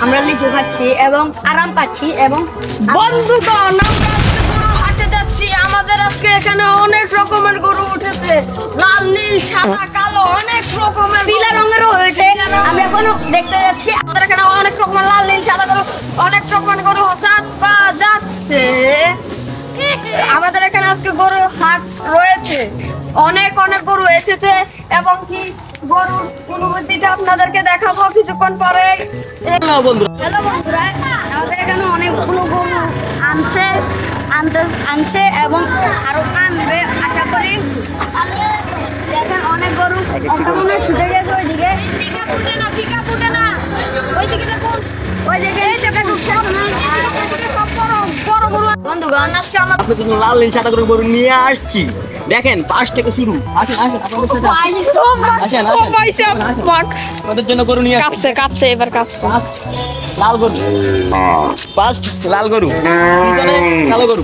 আমরা লিচু খাচ্ছি এবং আরাম পাচ্ছি এবং বন্ধুগণ আমরা আজকে গরুর হাটে যাচ্ছি। আমাদের আজকে এখানে অনেক রকমের গরু উঠেছে, লাল নীল সাদা কালো অনেক রকমের পিলা রঙেরও হয়েছে। আমরা এখন দেখতে যাচ্ছি। আমাদের এখানে অনেক রকমের লাল নীল সাদা গরু অনেক রকমের গরু পাওয়া যাচ্ছে। আমাদের এখানে আজকে গরুর হাট রয়েছে, অনেক গরু এসেছে এবং কি গরুর অনুভূতিটা আপনাদেরকে দেখাবো কিছুক্ষণ পরে। হ্যালো বন্ধুরা, আমাদের এখানে অনেকগুলো গরু আনছে এবং আরো আনবে আশা করি। দেখেন অনেক গরু একটা মনে ছুটে গেছে ওইদিকে। ফিকা ফুটে না ওইদিকে দেখুন, ওই দেখে বন্ধুগণ আজকে আমরা আপনাদের জন্য লাল নীল সাদা করে গরু নিয়ে আসছি। দেখেন পাশ থেকে শুরু। আসেন আপনাদের সাথে আপনাদের জন্য গরু নিয়ে আসছি। কাঁপছে এবার কাঁপছে। লাল গরু ফার্স্ট, লাল গরু পিছনে কালো গরু।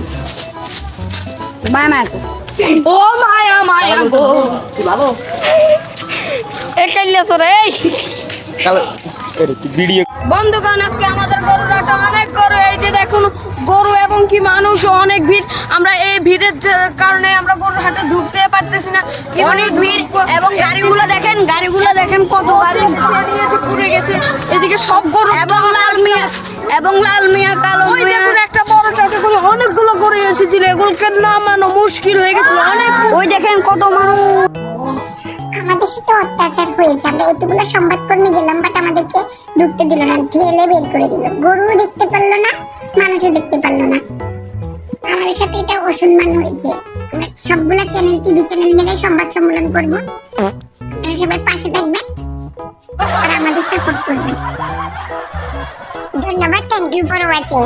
ও মায়া গো কি ভালো একাইলে সরে কালো ভিডিও। বন্ধুগণ আজকে আমাদের গরুর হাটে অনেক গরু, এই যে দেখুন গরু এবং কি মানুষ অনেক ভিড়। আমরা এই ভিড়ের কারণে আমরা গরুর হাটে ঢুকতে পারতেছি না, অনেক ভিড় এবং গাড়িগুলো দেখেন কত গাড়ি পুড়ে গেছে। এদিকে সব গরু এবং লাল মিয়া কালো ওই মিয়া। দেখুন একটা বড় ট্রাকে করে অনেকগুলো গরু এসেছিল, এগুলোকে নামানো মুশকিল হয়ে গেছিল অনেক। ওই দেখেন কত মানুষ। আমাদের সাথে অত্যাচার হয়েছে। আমরা এতগুলো সংবাদকর্মী গেলাম, বাট আমাদেরকে ঢুকতে দিল না, ঢেলে বের করে দিল। গরুও দেখতে পারলো না, মানুষও দেখতে পারলো না। আমাদের সাথে এটা অসম্মান হয়েছে। আমরা সবগুলা চ্যানেল, টিভি চ্যানেল মিলে সংবাদ সম্মেলন করবো। সবাই পাশে থাকবেন আর আমাদের সাপোর্ট করবেন। ধন্যবাদ, থ্যাংক ইউ ফর ওয়াচিং।